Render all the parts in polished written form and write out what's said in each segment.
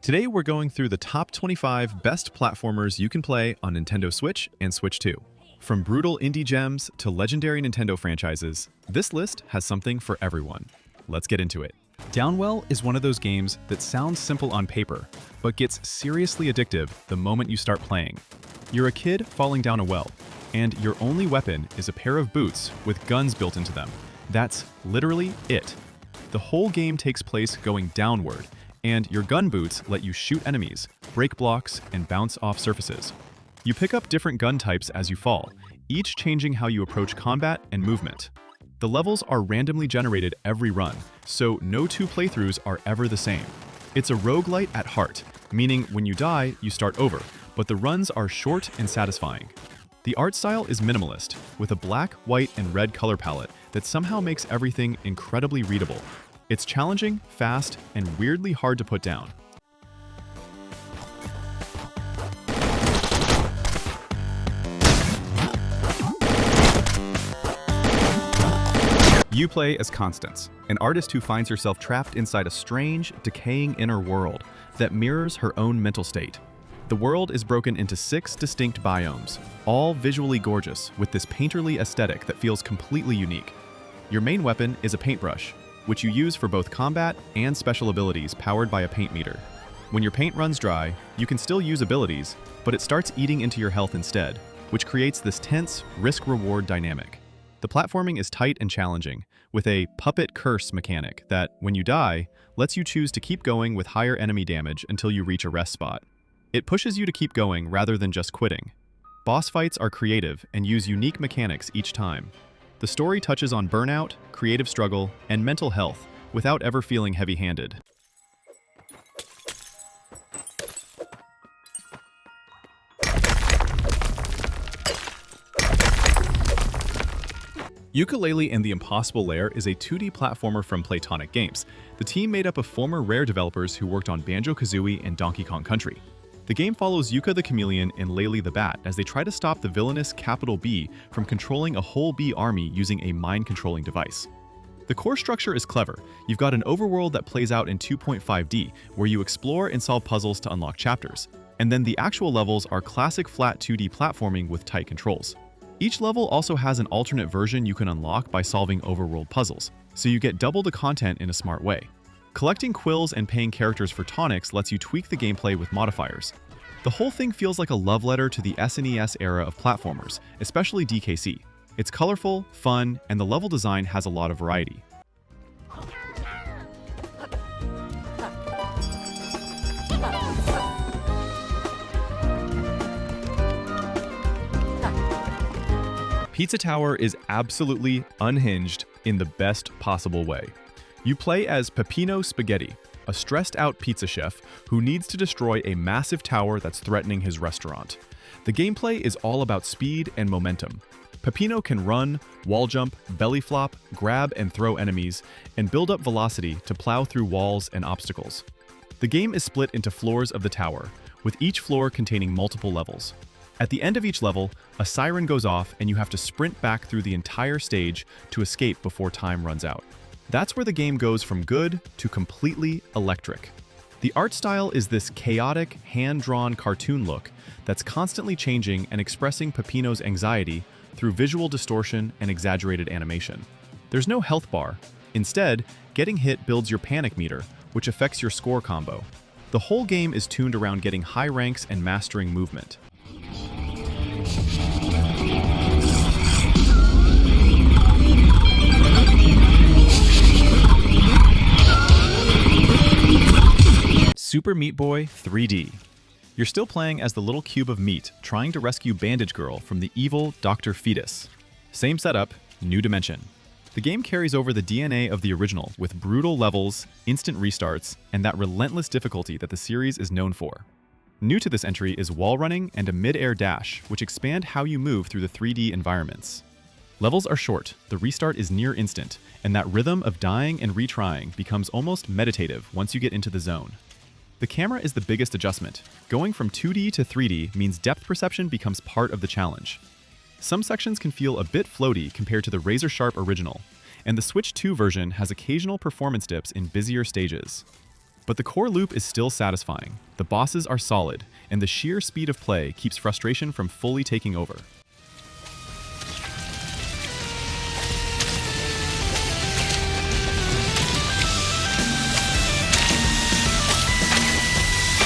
Today we're going through the top 25 best platformers you can play on Nintendo Switch and Switch 2. From brutal indie gems to legendary Nintendo franchises, this list has something for everyone. Let's get into it. Downwell is one of those games that sounds simple on paper, but gets seriously addictive the moment you start playing. You're a kid falling down a well, and your only weapon is a pair of boots with guns built into them. That's literally it. The whole game takes place going downward, and your gun boots let you shoot enemies, break blocks, and bounce off surfaces. You pick up different gun types as you fall, each changing how you approach combat and movement. The levels are randomly generated every run, so no two playthroughs are ever the same. It's a roguelite at heart, meaning when you die, you start over, but the runs are short and satisfying. The art style is minimalist, with a black, white, and red color palette that somehow makes everything incredibly readable. It's challenging, fast, and weirdly hard to put down. You play as Constance, an artist who finds herself trapped inside a strange, decaying inner world that mirrors her own mental state. The world is broken into 6 distinct biomes, all visually gorgeous with this painterly aesthetic that feels completely unique. Your main weapon is a paintbrush, which you use for both combat and special abilities powered by a paint meter. When your paint runs dry, you can still use abilities, but it starts eating into your health instead, which creates this tense risk-reward dynamic. The platforming is tight and challenging, with a puppet curse mechanic that, when you die, lets you choose to keep going with higher enemy damage until you reach a rest spot. It pushes you to keep going rather than just quitting. Boss fights are creative and use unique mechanics each time. The story touches on burnout, creative struggle, and mental health without ever feeling heavy-handed. Yooka-Laylee and the Impossible Lair is a 2D platformer from Playtonic Games, the team made up of former Rare developers who worked on Banjo-Kazooie and Donkey Kong Country. The game follows Yooka the Chameleon and Laylee the Bat as they try to stop the villainous Capital B from controlling a whole bee army using a mind-controlling device. The core structure is clever. You've got an overworld that plays out in 2.5D, where you explore and solve puzzles to unlock chapters. And then the actual levels are classic flat 2D platforming with tight controls. Each level also has an alternate version you can unlock by solving overworld puzzles, so you get double the content in a smart way. Collecting quills and paying characters for tonics lets you tweak the gameplay with modifiers. The whole thing feels like a love letter to the SNES era of platformers, especially DKC. It's colorful, fun, and the level design has a lot of variety. Pizza Tower is absolutely unhinged in the best possible way. You play as Peppino Spaghetti, a stressed-out pizza chef who needs to destroy a massive tower that's threatening his restaurant. The gameplay is all about speed and momentum. Peppino can run, wall jump, belly flop, grab and throw enemies, and build up velocity to plow through walls and obstacles. The game is split into floors of the tower, with each floor containing multiple levels. At the end of each level, a siren goes off and you have to sprint back through the entire stage to escape before time runs out. That's where the game goes from good to completely electric. The art style is this chaotic, hand-drawn cartoon look that's constantly changing and expressing Peppino's anxiety through visual distortion and exaggerated animation. There's no health bar. Instead, getting hit builds your panic meter, which affects your score combo. The whole game is tuned around getting high ranks and mastering movement. Super Meat Boy 3D. You're still playing as the little cube of meat trying to rescue Bandage Girl from the evil Dr. Fetus. Same setup, new dimension. The game carries over the DNA of the original with brutal levels, instant restarts, and that relentless difficulty that the series is known for. New to this entry is wall running and a mid-air dash, which expand how you move through the 3D environments. Levels are short, the restart is near instant, and that rhythm of dying and retrying becomes almost meditative once you get into the zone. The camera is the biggest adjustment. Going from 2D to 3D means depth perception becomes part of the challenge. Some sections can feel a bit floaty compared to the razor-sharp original, and the Switch 2 version has occasional performance dips in busier stages. But the core loop is still satisfying. The bosses are solid, and the sheer speed of play keeps frustration from fully taking over.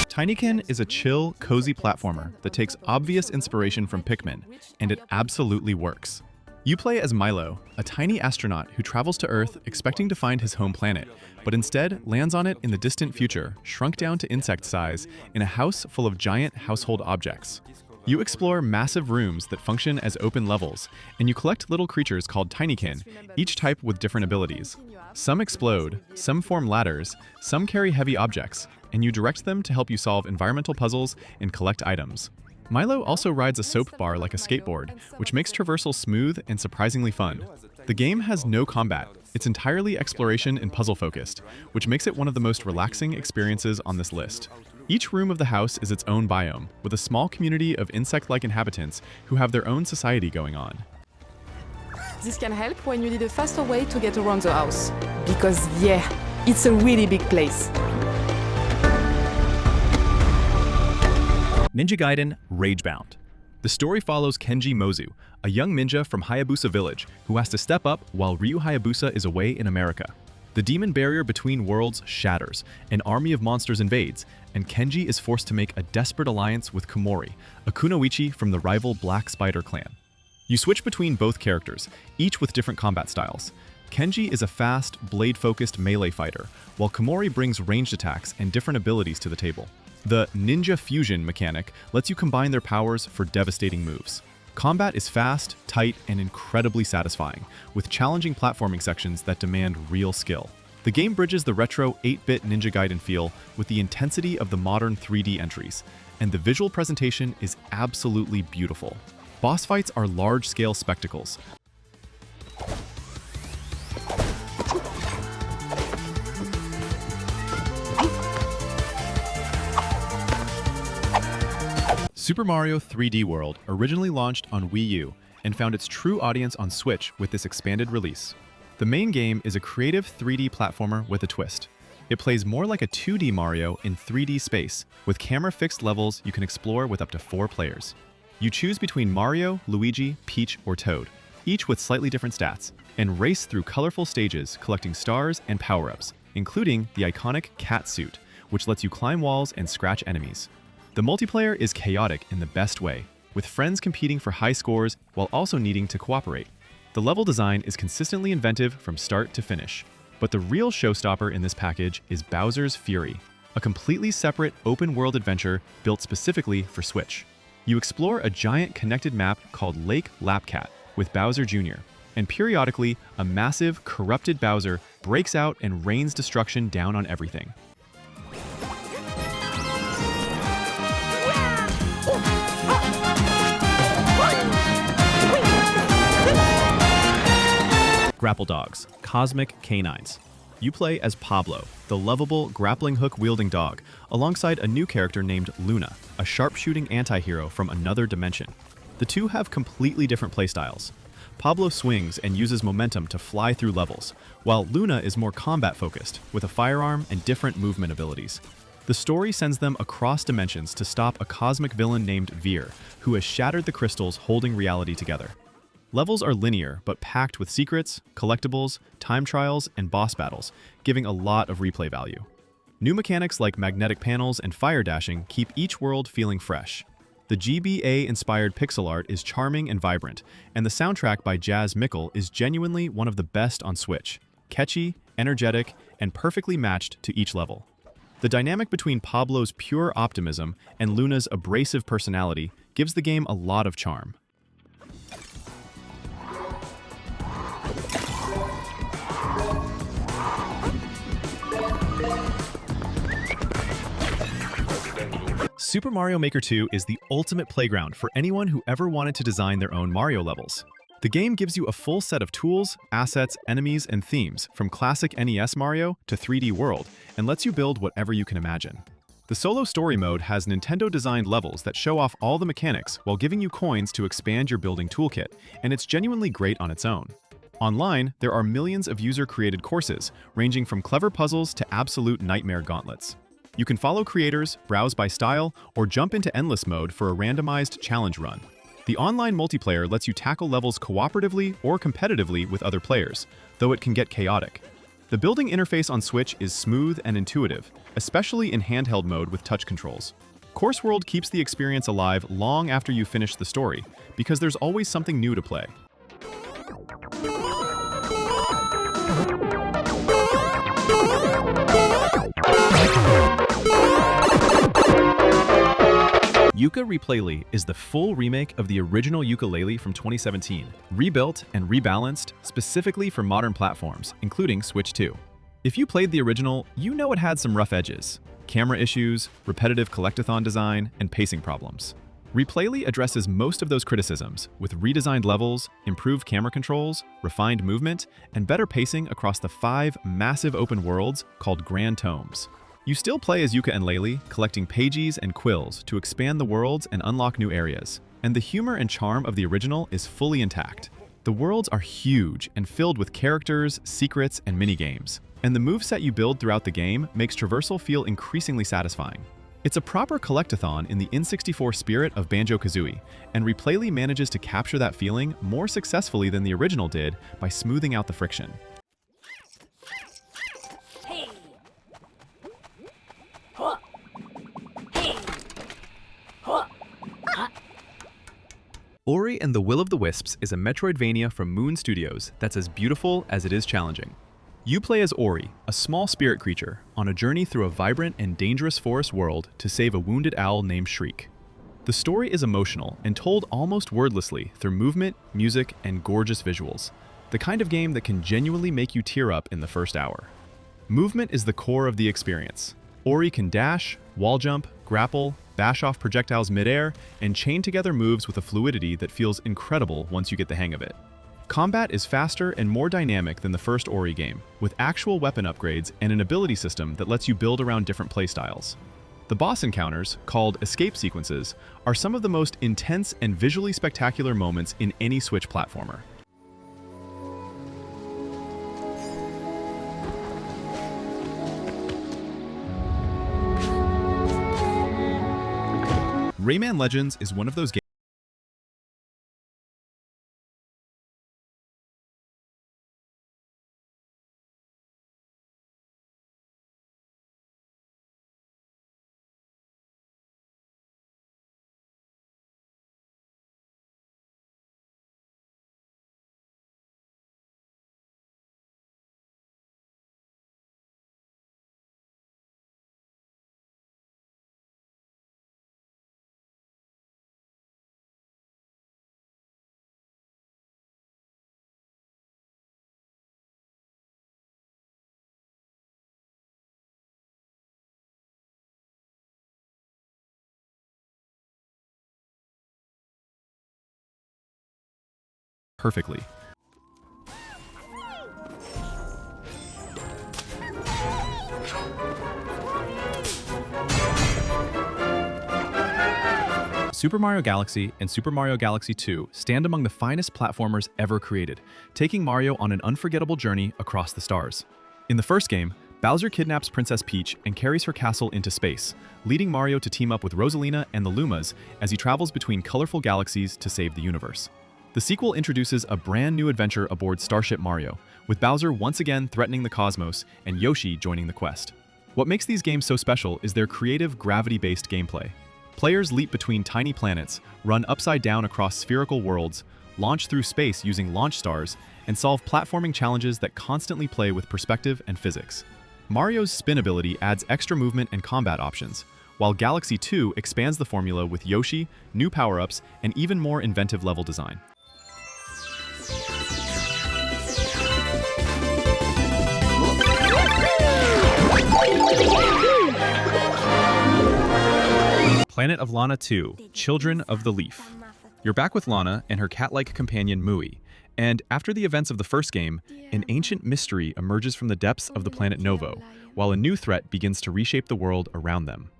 Tinykin is a chill, cozy platformer that takes obvious inspiration from Pikmin, and it absolutely works. You play as Milo, a tiny astronaut who travels to Earth expecting to find his home planet, but instead lands on it in the distant future, shrunk down to insect size, in a house full of giant household objects. You explore massive rooms that function as open levels, and you collect little creatures called Tinykin, each type with different abilities. Some explode, some form ladders, some carry heavy objects, and you direct them to help you solve environmental puzzles and collect items. Milo also rides a soap bar like a skateboard, which makes traversal smooth and surprisingly fun. The game has no combat. It's entirely exploration and puzzle-focused, which makes it one of the most relaxing experiences on this list. Each room of the house is its own biome, with a small community of insect-like inhabitants who have their own society going on. This can help when you need a faster way to get around the house. Because, yeah, it's a really big place. Ninja Gaiden Ragebound. The story follows Kenji Mozu, a young ninja from Hayabusa Village who has to step up while Ryu Hayabusa is away in America. The demon barrier between worlds shatters, an army of monsters invades, and Kenji is forced to make a desperate alliance with Komori, a kunoichi from the rival Black Spider clan. You switch between both characters, each with different combat styles. Kenji is a fast, blade-focused melee fighter, while Komori brings ranged attacks and different abilities to the table. The Ninja Fusion mechanic lets you combine their powers for devastating moves. Combat is fast, tight, and incredibly satisfying, with challenging platforming sections that demand real skill. The game bridges the retro 8-bit Ninja Gaiden feel with the intensity of the modern 3D entries, and the visual presentation is absolutely beautiful. Boss fights are large-scale spectacles. Super Mario 3D World originally launched on Wii U and found its true audience on Switch with this expanded release. The main game is a creative 3D platformer with a twist. It plays more like a 2D Mario in 3D space, with camera-fixed levels you can explore with up to 4 players. You choose between Mario, Luigi, Peach, or Toad, each with slightly different stats, and race through colorful stages collecting stars and power-ups, including the iconic cat suit, which lets you climb walls and scratch enemies. The multiplayer is chaotic in the best way, with friends competing for high scores while also needing to cooperate. The level design is consistently inventive from start to finish. But the real showstopper in this package is Bowser's Fury, a completely separate open-world adventure built specifically for Switch. You explore a giant connected map called Lake Lapcat with Bowser Jr., and periodically, a massive, corrupted Bowser breaks out and rains destruction down on everything. Grapple Dogs, Cosmic Canines. You play as Pablo, the lovable, grappling hook-wielding dog, alongside a new character named Luna, a sharpshooting anti-hero from another dimension. The two have completely different playstyles. Pablo swings and uses momentum to fly through levels, while Luna is more combat-focused, with a firearm and different movement abilities. The story sends them across dimensions to stop a cosmic villain named Veer, who has shattered the crystals holding reality together. Levels are linear, but packed with secrets, collectibles, time trials, and boss battles, giving a lot of replay value. New mechanics like magnetic panels and fire dashing keep each world feeling fresh. The GBA-inspired pixel art is charming and vibrant, and the soundtrack by Jazz Mickle is genuinely one of the best on Switch, catchy, energetic, and perfectly matched to each level. The dynamic between Pablo's pure optimism and Luna's abrasive personality gives the game a lot of charm. Super Mario Maker 2 is the ultimate playground for anyone who ever wanted to design their own Mario levels. The game gives you a full set of tools, assets, enemies, and themes, from classic NES Mario to 3D World, and lets you build whatever you can imagine. The solo story mode has Nintendo-designed levels that show off all the mechanics while giving you coins to expand your building toolkit, and it's genuinely great on its own. Online, there are millions of user-created courses, ranging from clever puzzles to absolute nightmare gauntlets. You can follow creators, browse by style, or jump into endless mode for a randomized challenge run. The online multiplayer lets you tackle levels cooperatively or competitively with other players, though it can get chaotic. The building interface on Switch is smooth and intuitive, especially in handheld mode with touch controls. Course World keeps the experience alive long after you finish the story, because there's always something new to play. Yooka-Replaylee is the full remake of the original Yooka-Laylee from 2017, rebuilt and rebalanced specifically for modern platforms, including Switch 2. If you played the original, you know it had some rough edges: camera issues, repetitive collectathon design, and pacing problems. Replaylee addresses most of those criticisms with redesigned levels, improved camera controls, refined movement, and better pacing across the 5 massive open worlds called Grand Tomes. You still play as Yooka and Laylee, collecting pages and quills to expand the worlds and unlock new areas. And the humor and charm of the original is fully intact. The worlds are huge and filled with characters, secrets, and minigames. And the moveset you build throughout the game makes traversal feel increasingly satisfying. It's a proper collectathon in the N64 spirit of Banjo-Kazooie, and Replaylee manages to capture that feeling more successfully than the original did by smoothing out the friction. Ori and the Will of the Wisps is a Metroidvania from Moon Studios that's as beautiful as it is challenging. You play as Ori, a small spirit creature, on a journey through a vibrant and dangerous forest world to save a wounded owl named Shriek. The story is emotional and told almost wordlessly through movement, music, and gorgeous visuals, the kind of game that can genuinely make you tear up in the first hour. Movement is the core of the experience. Ori can dash, wall jump, grapple, bash off projectiles midair, and chain together moves with a fluidity that feels incredible once you get the hang of it. Combat is faster and more dynamic than the first Ori game, with actual weapon upgrades and an ability system that lets you build around different playstyles. The boss encounters, called escape sequences, are some of the most intense and visually spectacular moments in any Switch platformer. Rayman Legends is one of those games. Perfectly. Super Mario Galaxy and Super Mario Galaxy 2 stand among the finest platformers ever created, taking Mario on an unforgettable journey across the stars. In the first game, Bowser kidnaps Princess Peach and carries her castle into space, leading Mario to team up with Rosalina and the Lumas as he travels between colorful galaxies to save the universe. The sequel introduces a brand new adventure aboard Starship Mario, with Bowser once again threatening the cosmos and Yoshi joining the quest. What makes these games so special is their creative, gravity-based gameplay. Players leap between tiny planets, run upside down across spherical worlds, launch through space using launch stars, and solve platforming challenges that constantly play with perspective and physics. Mario's spin ability adds extra movement and combat options, while Galaxy 2 expands the formula with Yoshi, new power-ups, and even more inventive level design. Planet of Lana II, Children of the Leaf. You're back with Lana and her cat-like companion Mui, and after the events of the first game, an ancient mystery emerges from the depths of the planet Novo, while a new threat begins to reshape the world around them.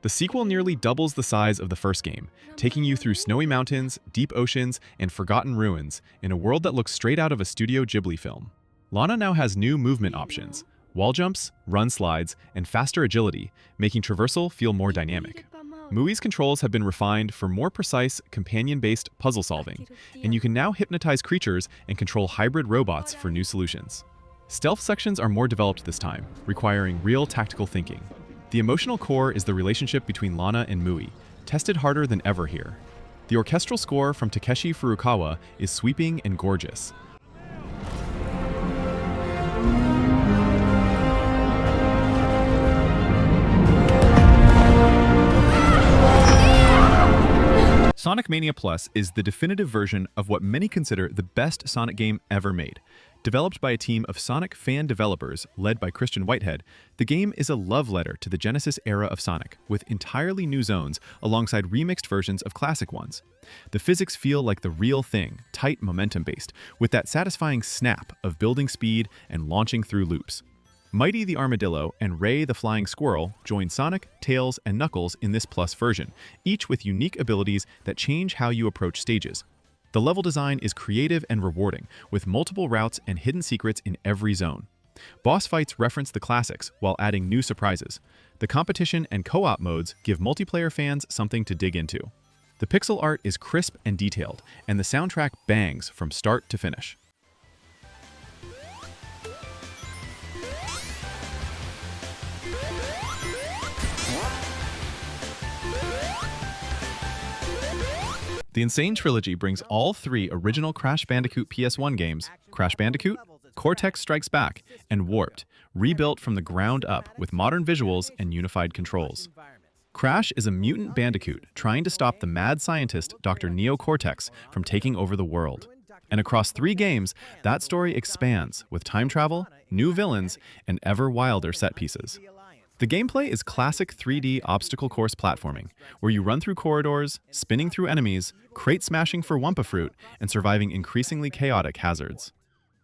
The sequel nearly doubles the size of the first game, taking you through snowy mountains, deep oceans, and forgotten ruins in a world that looks straight out of a Studio Ghibli film. Lana now has new movement options, wall jumps, run slides, and faster agility, making traversal feel more dynamic. Mui's controls have been refined for more precise, companion-based puzzle solving, and you can now hypnotize creatures and control hybrid robots for new solutions. Stealth sections are more developed this time, requiring real tactical thinking. The emotional core is the relationship between Lana and Mui, tested harder than ever here. The orchestral score from Takeshi Furukawa is sweeping and gorgeous. Sonic Mania Plus is the definitive version of what many consider the best Sonic game ever made. Developed by a team of Sonic fan developers led by Christian Whitehead, the game is a love letter to the Genesis era of Sonic, with entirely new zones alongside remixed versions of classic ones. The physics feel like the real thing, tight momentum-based, with that satisfying snap of building speed and launching through loops. Mighty the Armadillo and Ray the Flying Squirrel join Sonic, Tails, and Knuckles in this Plus version, each with unique abilities that change how you approach stages. The level design is creative and rewarding, with multiple routes and hidden secrets in every zone. Boss fights reference the classics while adding new surprises. The competition and co-op modes give multiplayer fans something to dig into. The pixel art is crisp and detailed, and the soundtrack bangs from start to finish. The Insane Trilogy brings all three original Crash Bandicoot PS1 games, Crash Bandicoot, Cortex Strikes Back, and Warped, rebuilt from the ground up with modern visuals and unified controls. Crash is a mutant bandicoot trying to stop the mad scientist Dr. Neo Cortex from taking over the world. And across 3 games, that story expands with time travel, new villains, and ever wilder set pieces. The gameplay is classic 3D obstacle course platforming, where you run through corridors, spinning through enemies, crate smashing for Wumpa Fruit, and surviving increasingly chaotic hazards.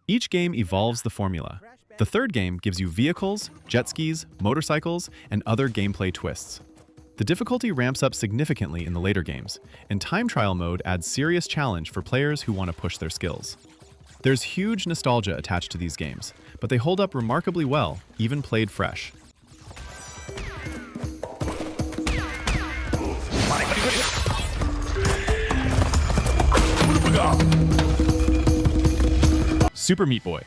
Each game evolves the formula. The third game gives you vehicles, jet skis, motorcycles, and other gameplay twists. The difficulty ramps up significantly in the later games, and Time Trial mode adds serious challenge for players who want to push their skills. There's huge nostalgia attached to these games, but they hold up remarkably well, even played fresh. Super Meat Boy.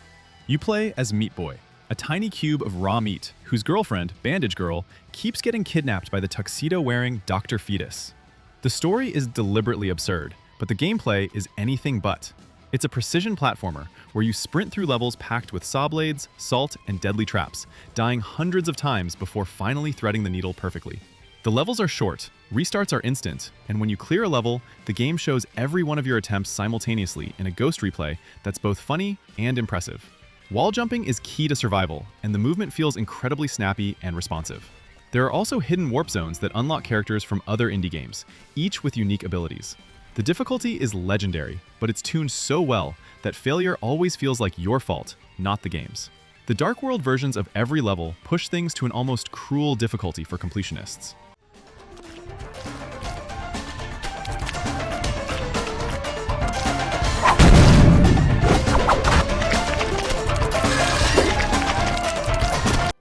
You play as Meat Boy, a tiny cube of raw meat whose girlfriend, Bandage Girl, keeps getting kidnapped by the tuxedo-wearing Dr. Fetus. The story is deliberately absurd, but the gameplay is anything but. It's a precision platformer where you sprint through levels packed with saw blades, salt, and deadly traps, dying hundreds of times before finally threading the needle perfectly. The levels are short, restarts are instant, and when you clear a level, the game shows every one of your attempts simultaneously in a ghost replay that's both funny and impressive. Wall jumping is key to survival, and the movement feels incredibly snappy and responsive. There are also hidden warp zones that unlock characters from other indie games, each with unique abilities. The difficulty is legendary, but it's tuned so well that failure always feels like your fault, not the game's. The Dark World versions of every level push things to an almost cruel difficulty for completionists.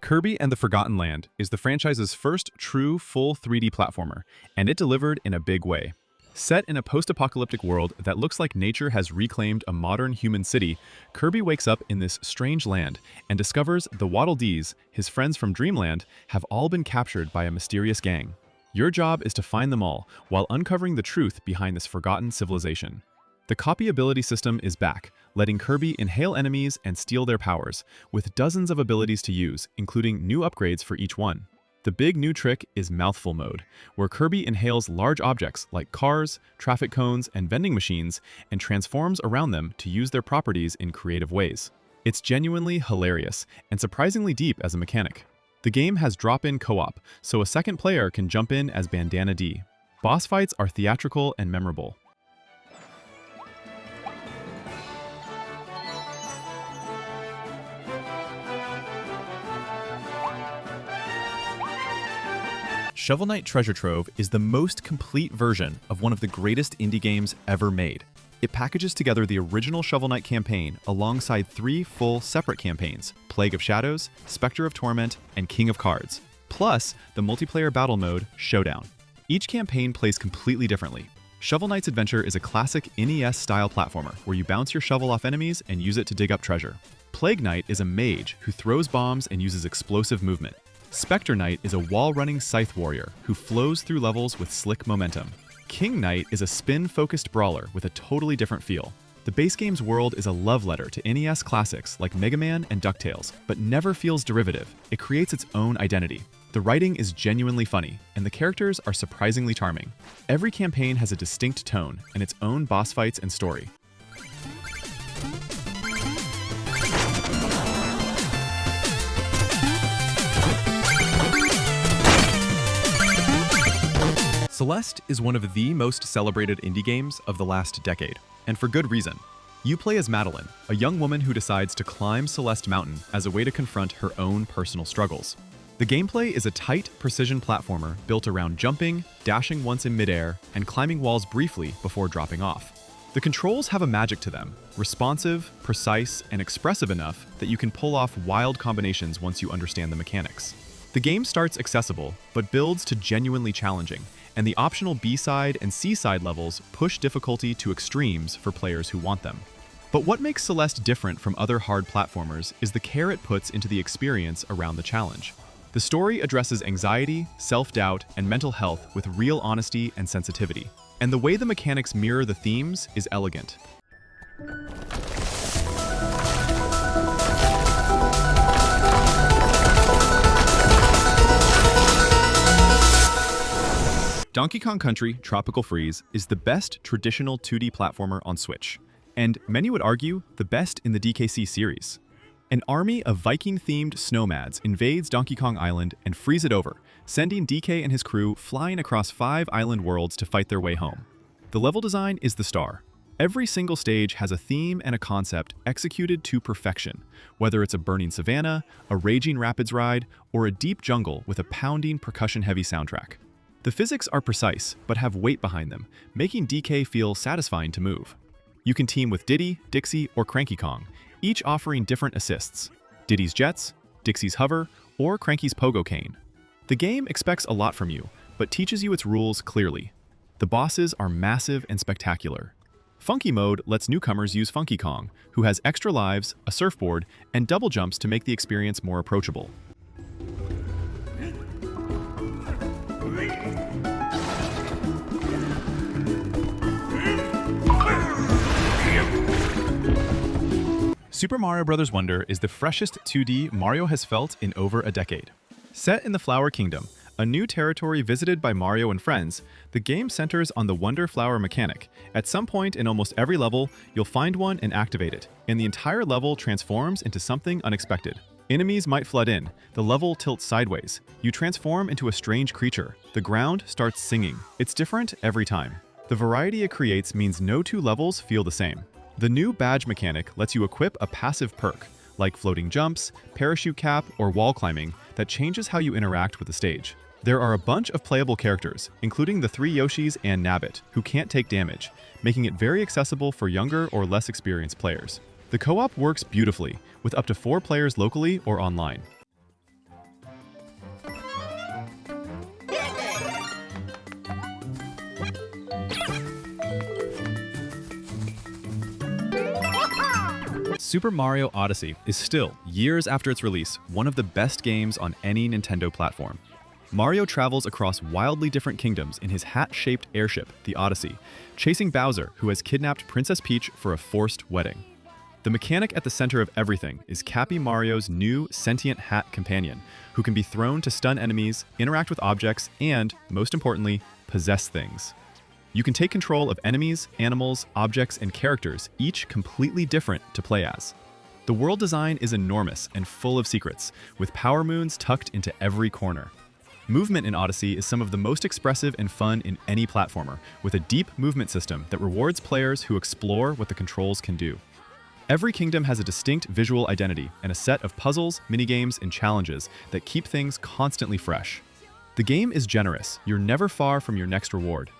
Kirby and the Forgotten Land is the franchise's first true full 3D platformer, and it delivered in a big way. Set in a post-apocalyptic world that looks like nature has reclaimed a modern human city, Kirby wakes up in this strange land and discovers the Waddle Dees, his friends from Dreamland, have all been captured by a mysterious gang. Your job is to find them all while uncovering the truth behind this forgotten civilization. The copy ability system is back, letting Kirby inhale enemies and steal their powers, with dozens of abilities to use, including new upgrades for each one. The big new trick is Mouthful Mode, where Kirby inhales large objects like cars, traffic cones, and vending machines and transforms around them to use their properties in creative ways. It's genuinely hilarious and surprisingly deep as a mechanic. The game has drop-in co-op, so a second player can jump in as Bandana D. Boss fights are theatrical and memorable. Shovel Knight Treasure Trove is the most complete version of one of the greatest indie games ever made. It packages together the original Shovel Knight campaign alongside 3 full separate campaigns, Plague of Shadows, Spectre of Torment, and King of Cards, plus the multiplayer battle mode, Showdown. Each campaign plays completely differently. Shovel Knight's adventure is a classic NES-style platformer where you bounce your shovel off enemies and use it to dig up treasure. Plague Knight is a mage who throws bombs and uses explosive movement. Spectre Knight is a wall-running scythe warrior who flows through levels with slick momentum. King Knight is a spin-focused brawler with a totally different feel. The base game's world is a love letter to NES classics like Mega Man and DuckTales, but never feels derivative. It creates its own identity. The writing is genuinely funny, and the characters are surprisingly charming. Every campaign has a distinct tone and its own boss fights and story. Celeste is one of the most celebrated indie games of the last decade, and for good reason. You play as Madeline, a young woman who decides to climb Celeste Mountain as a way to confront her own personal struggles. The gameplay is a tight, precision platformer built around jumping, dashing once in midair, and climbing walls briefly before dropping off. The controls have a magic to them, responsive, precise, and expressive enough that you can pull off wild combinations once you understand the mechanics. The game starts accessible, but builds to genuinely challenging, and the optional B-side and C-side levels push difficulty to extremes for players who want them. But what makes Celeste different from other hard platformers is the care it puts into the experience around the challenge. The story addresses anxiety, self-doubt, and mental health with real honesty and sensitivity. And the way the mechanics mirror the themes is elegant. Donkey Kong Country Tropical Freeze is the best traditional 2D platformer on Switch, and many would argue the best in the DKC series. An army of Viking-themed snowmads invades Donkey Kong Island and freeze it over, sending DK and his crew flying across 5 island worlds to fight their way home. The level design is the star. Every single stage has a theme and a concept executed to perfection, whether it's a burning savanna, a raging rapids ride, or a deep jungle with a pounding percussion-heavy soundtrack. The physics are precise, but have weight behind them, making DK feel satisfying to move. You can team with Diddy, Dixie, or Cranky Kong, each offering different assists: Diddy's jets, Dixie's hover, or Cranky's pogo cane. The game expects a lot from you, but teaches you its rules clearly. The bosses are massive and spectacular. Funky Mode lets newcomers use Funky Kong, who has extra lives, a surfboard, and double jumps to make the experience more approachable. Super Mario Bros. Wonder is the freshest 2D Mario has felt in over a decade. Set in the Flower Kingdom, a new territory visited by Mario and friends, the game centers on the Wonder Flower mechanic. At some point in almost every level, you'll find one and activate it, and the entire level transforms into something unexpected. Enemies might flood in, the level tilts sideways, you transform into a strange creature, the ground starts singing. It's different every time. The variety it creates means no 2 levels feel the same. The new badge mechanic lets you equip a passive perk, like floating jumps, parachute cap, or wall climbing, that changes how you interact with the stage. There are a bunch of playable characters, including the 3 Yoshis and Nabbit, who can't take damage, making it very accessible for younger or less experienced players. The co-op works beautifully, with up to 4 players locally or online. Super Mario Odyssey is still, years after its release, one of the best games on any Nintendo platform. Mario travels across wildly different kingdoms in his hat-shaped airship, the Odyssey, chasing Bowser, who has kidnapped Princess Peach for a forced wedding. The mechanic at the center of everything is Cappy Mario's new sentient hat companion, who can be thrown to stun enemies, interact with objects, and, most importantly, possess things. You can take control of enemies, animals, objects, and characters, each completely different to play as. The world design is enormous and full of secrets, with power moons tucked into every corner. Movement in Odyssey is some of the most expressive and fun in any platformer, with a deep movement system that rewards players who explore what the controls can do. Every kingdom has a distinct visual identity and a set of puzzles, minigames, and challenges that keep things constantly fresh. The game is generous. You're never far from your next reward.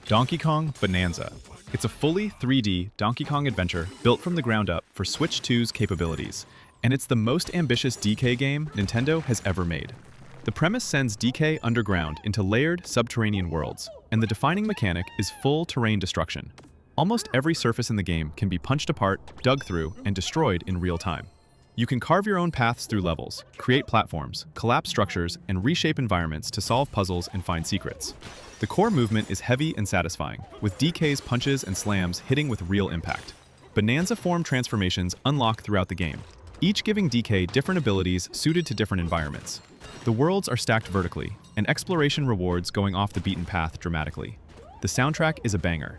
Donkey Kong Bananza. It's a fully 3D Donkey Kong adventure built from the ground up for Switch 2's capabilities, and it's the most ambitious DK game Nintendo has ever made. The premise sends DK underground into layered subterranean worlds, and the defining mechanic is full terrain destruction. Almost every surface in the game can be punched apart, dug through, and destroyed in real time. You can carve your own paths through levels, create platforms, collapse structures, and reshape environments to solve puzzles and find secrets. The core movement is heavy and satisfying, with DK's punches and slams hitting with real impact. Bananza form transformations unlock throughout the game, each giving DK different abilities suited to different environments. The worlds are stacked vertically, and exploration rewards going off the beaten path dramatically. The soundtrack is a banger.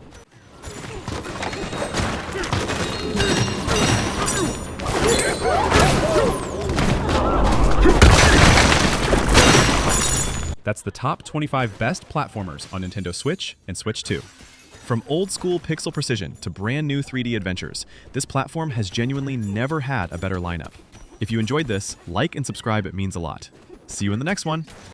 That's the top 25 best platformers on Nintendo Switch and Switch 2. From old-school pixel precision to brand-new 3D adventures, this platform has genuinely never had a better lineup. If you enjoyed this, like and subscribe, it means a lot. See you in the next one!